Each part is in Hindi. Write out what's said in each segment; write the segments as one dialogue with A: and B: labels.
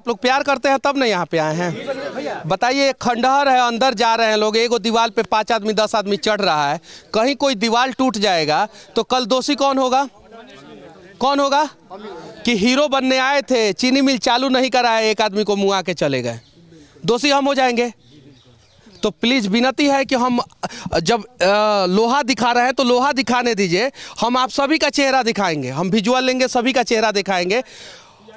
A: आप लोग प्यार करते हैं तब ना यहाँ पे आए हैं। बताइए, एक खंडहर है, अंदर जा रहे हैं लोग, एगो दीवार पे 5 आदमी 10 आदमी चढ़ रहा है, कहीं कोई दीवार टूट जाएगा तो कल दोषी कौन होगा? कौन होगा? कि हीरो बनने आए थे, चीनी मिल चालू नहीं कराए, एक आदमी को मुआ के चले गए, दोषी हम हो जाएंगे। तो प्लीज़ विनती है कि हम जब लोहा दिखा रहे हैं तो लोहा दिखाने दीजिए, हम आप सभी का चेहरा दिखाएंगे, हम विजुअल लेंगे, सभी का चेहरा दिखाएंगे।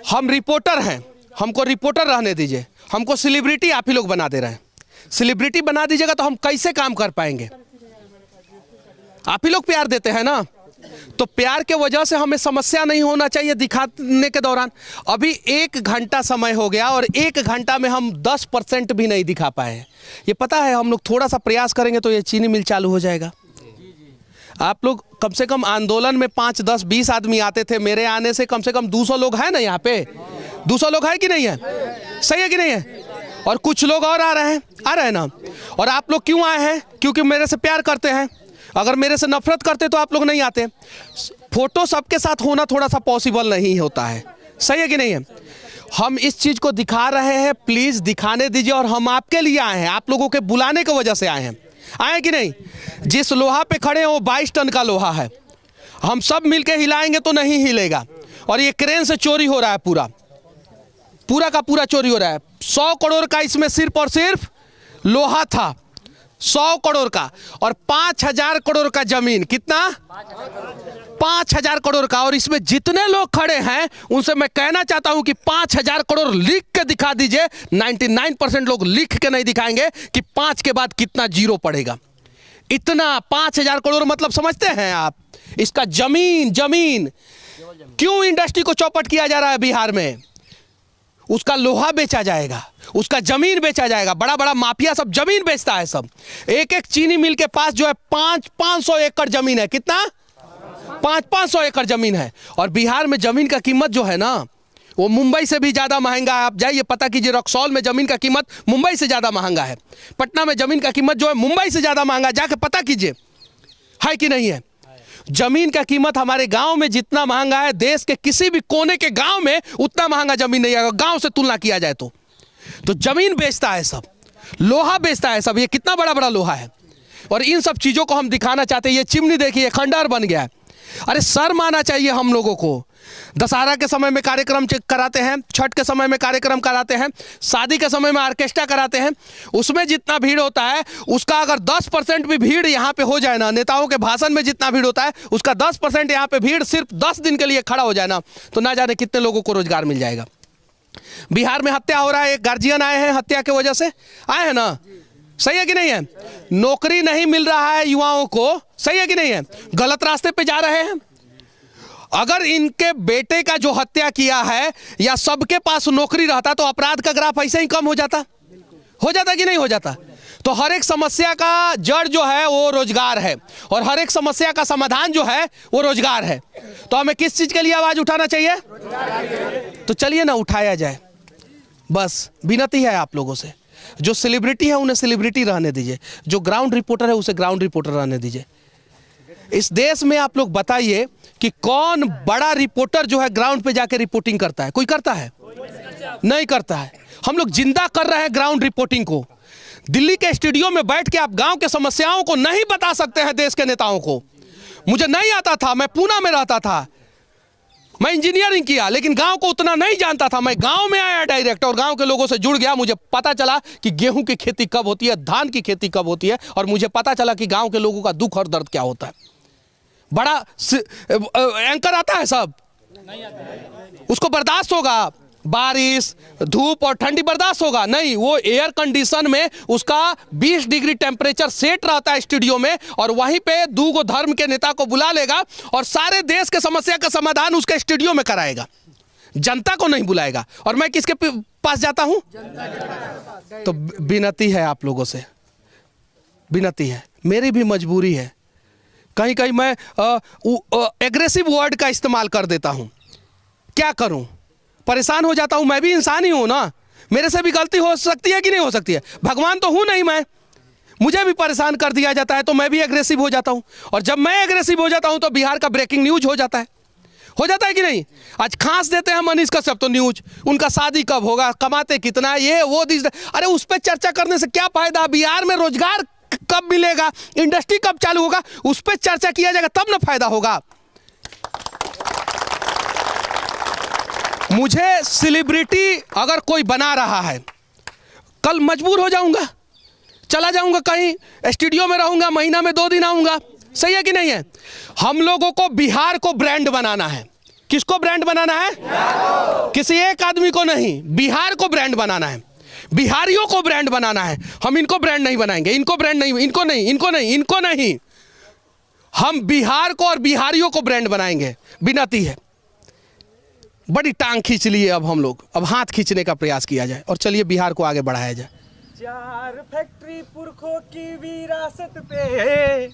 A: हम रिपोर्टर हैं, हमको रिपोर्टर रहने दीजिए, हमको सेलिब्रिटी आप ही लोग बना दे रहे हैं। सेलिब्रिटी बना दीजिएगा तो हम कैसे काम कर पाएंगे? आप ही लोग प्यार देते हैं ना, तो प्यार के वजह से हमें समस्या नहीं होना चाहिए दिखाने के दौरान। अभी 1 घंटा समय हो गया और 1 घंटा में हम 10% भी नहीं दिखा पाए। ये पता है, हम लोग थोड़ा सा प्रयास करेंगे तो ये चीनी मिल चालू हो जाएगा। आप लोग कम से कम आंदोलन में 5, 10, 20 आदमी आते थे, मेरे आने से कम 200 लोग हैं ना यहाँ पे। 200 लोग हैं कि नहीं है? सही है कि नहीं है? और कुछ लोग और आ रहे हैं ना। और आप लोग क्यों आए हैं? क्योंकि मेरे से प्यार करते हैं। अगर मेरे से नफरत करते तो आप लोग नहीं आते। फोटो सबके साथ होना थोड़ा सा पॉसिबल नहीं होता है, सही है कि नहीं है? हम इस चीज़ को दिखा रहे हैं, प्लीज़ दिखाने दीजिए। और हम आपके लिए आए हैं, आप लोगों के बुलाने की वजह से आए हैं। आए कि नहीं? जिस लोहा पे खड़े हैं वो 22 टन का लोहा है, हम सब मिलके हिलाएंगे तो नहीं हिलेगा। और ये क्रेन से चोरी हो रहा है, पूरा का पूरा चोरी हो रहा है। 100 करोड़ का इसमें सिर्फ और सिर्फ लोहा था, 100 करोड़ का। और 5000 करोड़ का जमीन, कितना? 5000 करोड़ का। और इसमें जितने लोग खड़े हैं उनसे मैं कहना चाहता हूं कि 5000 करोड़ लिख के दिखा दीजिए। 99% लोग लिख के नहीं दिखाएंगे कि 5 के बाद कितना जीरो पड़ेगा। इतना 5000 करोड़ मतलब समझते हैं आप? इसका जमीन क्यों इंडस्ट्री को चौपट किया जा रहा है बिहार में? उसका लोहा बेचा जाएगा, उसका जमीन बेचा जाएगा। बड़ा बड़ा माफिया सब जमीन बेचता है सब। एक चीनी मिल के पास जो है 500 एकड़ जमीन है। कितना? 500 एकड़ जमीन है। और बिहार में जमीन का कीमत जो है ना, वो मुंबई से भी ज़्यादा महंगा है। आप जाइए पता कीजिए, रक्सौल में ज़मीन का कीमत मुंबई से ज़्यादा महंगा है। पटना में ज़मीन का कीमत जो है मुंबई से ज़्यादा महंगा, जाके पता कीजिए, है कि नहीं है? जमीन का कीमत हमारे गांव में जितना महंगा है, देश के किसी भी कोने के गांव में उतना महंगा जमीन नहीं आएगा, गांव से तुलना किया जाए तो जमीन बेचता है सब, लोहा बेचता है सब। ये कितना बड़ा बड़ा लोहा है। और इन सब चीज़ों को हम दिखाना चाहते हैं। ये चिमनी देखिए, खंडहर बन गया है। अरे शर्म आना चाहिए हम लोगों को। दशहरा के समय में कार्यक्रम कराते हैं, छठ के समय में कार्यक्रम कराते हैं, शादी के समय में ऑर्केस्ट्रा कराते हैं। उसमें जितना भीड़ होता है उसका अगर 10% भी भीड़ यहाँ पे हो जाए ना, नेताओं के भाषण में जितना भीड़ होता है उसका 10% यहाँ पे भीड़ सिर्फ 10 दिन के लिए खड़ा हो जाए ना, तो ना जाने कितने लोगों को रोजगार मिल जाएगा। बिहार में हत्या हो रहा है, एक गार्जियन आए हैं हत्या की वजह से, आए हैं ना, सही है कि नहीं है? नौकरी नहीं मिल रहा है युवाओं को, सही है कि नहीं है? गलत रास्ते पे जा रहे हैं। अगर इनके बेटे का जो हत्या किया है या सबके पास नौकरी रहता तो अपराध का ग्राफ ऐसे ही कम हो जाता कि नहीं हो जाता? तो हर एक समस्या का जड़ जो है वो रोजगार है, और हर एक समस्या का समाधान जो है वो रोजगार है। तो हमें किस चीज के लिए आवाज उठाना चाहिए? तो चलिए ना, उठाया जाए। बस विनती है आप लोगों से, जो सेलिब्रिटी है उन्हें सेलिब्रिटी रहने दीजिए, जो ग्राउंड रिपोर्टर है उसे ग्राउंड रिपोर्टर रहने दीजिए। इस देश में आप लोग बताइए कि कौन बड़ा रिपोर्टर जो है ग्राउंड पे जाके रिपोर्टिंग करता है? कोई करता है? नहीं करता है। हम लोग जिंदा कर रहे हैं ग्राउंड रिपोर्टिंग को। दिल्ली के स्टूडियो में बैठ के आप गांव के समस्याओं को नहीं बता सकते हैं देश के नेताओं को। मुझे नहीं आता था, मैं पूना में रहता था, मैं इंजीनियरिंग किया, लेकिन गांव को उतना नहीं जानता था। मैं गांव में आया डायरेक्ट और गांव के लोगों से जुड़ गया। मुझे पता चला कि गेहूं की खेती कब होती है, धान की खेती कब होती है, और मुझे पता चला कि गांव के लोगों का दुख और दर्द क्या होता है। बड़ा एंकर आता है सब, उसको बर्दाश्त होगा, बारिश धूप और ठंडी बर्दाश्त होगा? नहीं, वो एयर कंडीशन में उसका 20 डिग्री टेम्परेचर सेट रहता है स्टूडियो में, और वहीं पे 2 धर्म के नेता को बुला लेगा और सारे देश के समस्या का समाधान उसके स्टूडियो में कराएगा, जनता को नहीं बुलाएगा। और मैं किसके पास जाता हूं? तो विनती है आप लोगों से, विनती है, मेरी भी मजबूरी है। कहीं कहीं मैं एग्रेसिव वर्ड का इस्तेमाल कर देता हूं, क्या करूं, परेशान हो जाता हूं। मैं भी इंसान ही हूं ना, मेरे से भी गलती हो सकती है कि नहीं हो सकती है? भगवान तो हूं नहीं मैं, मुझे भी परेशान कर दिया जाता है तो मैं भी एग्रेसिव हो जाता हूं। और जब मैं एग्रेसिव हो जाता हूं तो बिहार का ब्रेकिंग न्यूज हो जाता है, हो जाता है कि नहीं? आज खास देते हैं मनीष कश्यप तो न्यूज, उनका शादी कब होगा, कमाते कितना, ये वो दिस। अरे उस पर चर्चा करने से क्या फायदा? बिहार में रोजगार कब मिलेगा, इंडस्ट्री कब चालू होगा, उस पर चर्चा किया जाएगा, तब ना फायदा होगा। मुझे सेलिब्रिटी अगर कोई बना रहा है, कल मजबूर हो जाऊंगा, चला जाऊंगा कहीं, स्टूडियो में रहूंगा, महीना में 2 दिन आऊंगा। सही है कि नहीं है? हम लोगों को बिहार को ब्रांड बनाना है। किसको ब्रांड बनाना है? किसी एक आदमी को नहीं, बिहार को ब्रांड बनाना है, बिहारियों को ब्रांड बनाना है। हम इनको ब्रांड नहीं बनाएंगे, इनको ब्रांड नहीं, इनको नहीं, इनको नहीं, इनको नहीं, हम बिहार को और बिहारियों को ब्रांड बनाएंगे। विनती है, बड़ी टांग खींच लिए अब हम लोग, अब हाथ खींचने का प्रयास किया जाए और चलिए बिहार को आगे बढ़ाया जाए।
B: 4 फैक्ट्री पुरखों की विरासत पे,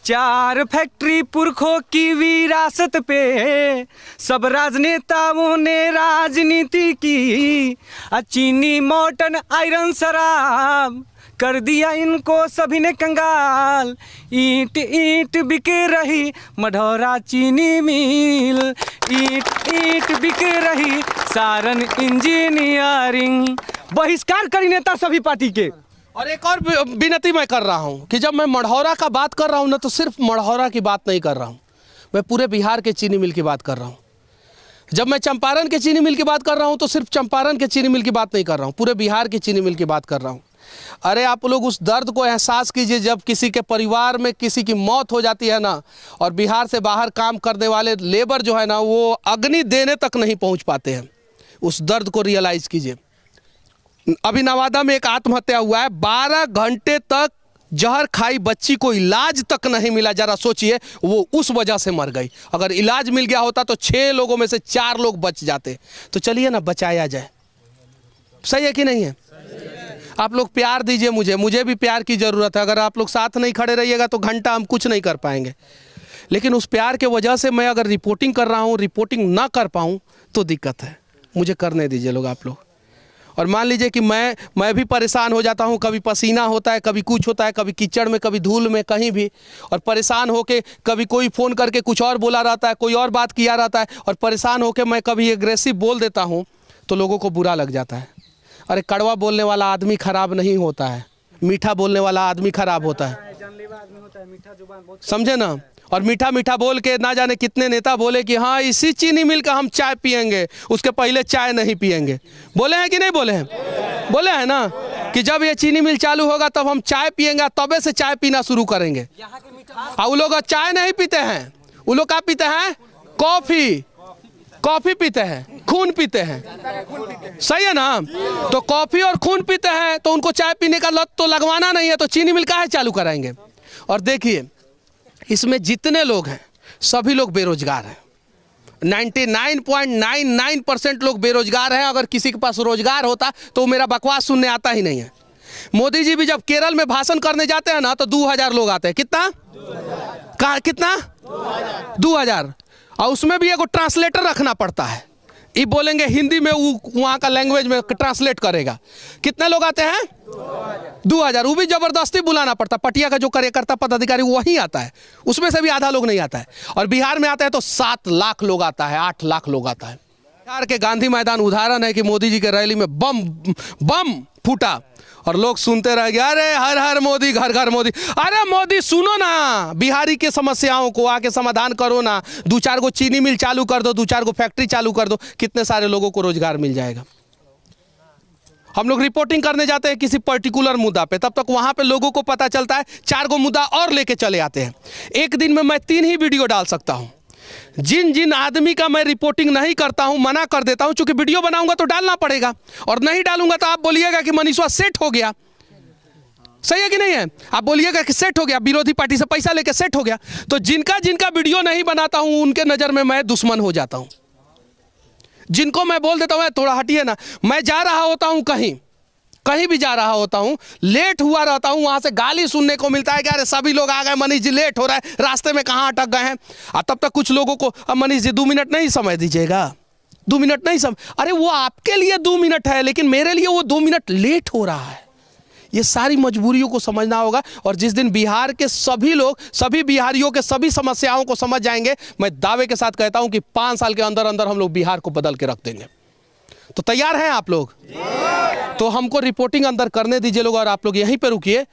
B: 4 फैक्ट्री पुरखों की विरासत पे सब राजनेताओं ने राजनीति की। चीनी मॉर्टन आयरन शराब कर दिया इनको सभी ने कंगाल। ईंट ईंट बिक रही मढ़ौरा चीनी मिल, ईंट ईंट बिक रही सारण इंजीनियरिंग। बहिष्कार करी नेता सभी पार्टी के।
A: और एक और विनती मैं कर रहा हूं कि जब मैं मढ़ौरा का बात कर रहा हूं ना, तो सिर्फ मढ़ौरा की बात नहीं कर रहा हूं, मैं पूरे बिहार के चीनी मिल की बात कर रहा हूं। जब मैं चंपारण के चीनी मिल की बात कर रहा हूं तो सिर्फ चंपारण के चीनी मिल की बात नहीं कर रहा हूं, पूरे बिहार की चीनी मिल की बात कर रहा हूं। अरे आप लोग उस दर्द को एहसास कीजिए जब किसी के परिवार में किसी की मौत हो जाती है ना, और बिहार से बाहर काम करने वाले लेबर जो है ना, वो अग्नि देने तक नहीं पहुँच पाते हैं। उस दर्द को रियलाइज़ कीजिए। अभी नवादा में एक आत्महत्या हुआ है, 12 घंटे तक जहर खाई बच्ची को इलाज तक नहीं मिला। जरा सोचिए, वो उस वजह से मर गई। अगर इलाज मिल गया होता तो 6 लोगों में से 4 लोग बच जाते। तो चलिए ना, बचाया जाए। सही है कि नहीं है? आप लोग प्यार दीजिए, मुझे भी प्यार की ज़रूरत है। अगर आप लोग साथ नहीं खड़े रहिएगा तो घंटा हम कुछ नहीं कर पाएंगे। लेकिन उस प्यार के वजह से मैं अगर रिपोर्टिंग कर रहा हूँ, रिपोर्टिंग ना कर पाऊँ तो दिक्कत है। मुझे करने दीजिए लोग, आप लोग। और मान लीजिए कि मैं भी परेशान हो जाता हूँ, कभी पसीना होता है, कभी कुछ होता है, कभी कीचड़ में, कभी धूल में, कहीं भी, और परेशान होके कभी कोई फ़ोन करके कुछ और बोला रहता है, कोई और बात किया रहता है, और परेशान होके मैं कभी एग्रेसिव बोल देता हूँ तो लोगों को बुरा लग जाता है। अरे कड़वा बोलने वाला आदमी खराब नहीं होता है, मीठा बोलने वाला आदमी खराब होता है, समझे ना? और मीठा मीठा बोल के ना जाने कितने नेता बोले कि हाँ इसी चीनी मिल का हम चाय पियेंगे, उसके पहले चाय नहीं पियेंगे। बोले हैं कि नहीं बोले हैं? बोले हैं ना कि जब ये चीनी मिल चालू होगा तब हम चाय पियेंगे, तबे से चाय पीना शुरू करेंगे। और वो लोग चाय नहीं पीते हैं, वो लोग क्या पीते हैं? कॉफ़ी पीते हैं, खून पीते हैं। सही है ना? तो कॉफ़ी और खून पीते हैं तो उनको चाय पीने का लत तो लगवाना नहीं है, तो चीनी मिल काहे चालू कराएंगे? और देखिए, इसमें जितने लोग हैं सभी लोग बेरोजगार हैं। 99.99% लोग बेरोजगार हैं। अगर किसी के पास रोजगार होता तो मेरा बकवास सुनने आता ही नहीं है। मोदी जी भी जब केरल में भाषण करने जाते हैं ना तो 2000 लोग आते हैं। कितना? कितना? 2000। और उसमें भी एगो ट्रांसलेटर रखना पड़ता है, ये बोलेंगे हिंदी में, वहाँ का लैंग्वेज में ट्रांसलेट करेगा। कितने लोग आते हैं? 2000। वो भी जबरदस्ती बुलाना पड़ता। पटिया का जो कार्यकर्ता पदाधिकारी वही आता है, उसमें से भी आधा लोग नहीं आता है। और बिहार में आता है तो 7 लाख लोग आता है, 8 लाख लोग आता है। बिहार के गांधी मैदान उदाहरण है कि मोदी जी के रैली में बम फूटा और लोग सुनते रह गए, अरे हर हर मोदी, घर घर मोदी। अरे मोदी सुनो ना, बिहारी के समस्याओं को आके समाधान करो ना। 2-4 गो चीनी मिल चालू कर दो, 2-4 गो फैक्ट्री चालू कर दो, कितने सारे लोगों को रोजगार मिल जाएगा। हम लोग रिपोर्टिंग करने जाते हैं किसी पर्टिकुलर मुद्दा पे, तब तक वहाँ पे लोगों को पता चलता है 4 गो मुद्दा और लेके चले आते हैं। एक दिन में मैं 3 ही वीडियो डाल सकता हूँ। जिन आदमी का मैं रिपोर्टिंग नहीं करता हूं, मना कर देता हूं, क्योंकि वीडियो बनाऊंगा तो डालना पड़ेगा, और नहीं डालूंगा तो आप बोलिएगा कि मनीषवा सेट हो गया। सही है कि नहीं है? आप बोलिएगा कि सेट हो गया, विरोधी पार्टी से पैसा लेके सेट हो गया। तो जिनका वीडियो नहीं बनाता हूं उनके नज़र में मैं दुश्मन हो जाता हूं। जिनको मैं बोल देता हूं थोड़ा हटिए ना, मैं जा रहा होता हूं कहीं भी जा रहा होता हूं, लेट हुआ रहता हूं, वहां से गाली सुनने को मिलता है कि अरे सभी लोग आ गए, मनीष जी लेट हो रहा है, रास्ते में कहां अटक गए हैं। और तब तक कुछ लोगों को, अब मनीष जी 2 मिनट नहीं समय दीजिएगा, 2 मिनट नहीं समय। अरे वो आपके लिए 2 मिनट है, लेकिन मेरे लिए वो 2 मिनट लेट हो रहा है। ये सारी मजबूरियों को समझना होगा। और जिस दिन बिहार के सभी लोग, सभी बिहारियों के सभी समस्याओं को समझ जाएंगे, मैं दावे के साथ कहता हूं कि 5 साल के अंदर अंदर हम लोग बिहार को बदल के रख देंगे। तो तैयार हैं आप लोग? तो हमको रिपोर्टिंग अंदर करने दीजिए लोग, और आप लोग यहीं पे रुकिए।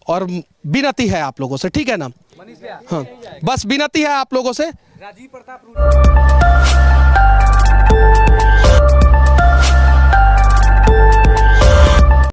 A: और विनती है आप लोगों से, ठीक है ना? हाँ, बस विनती है आप लोगों से।
B: राजीव प्रताप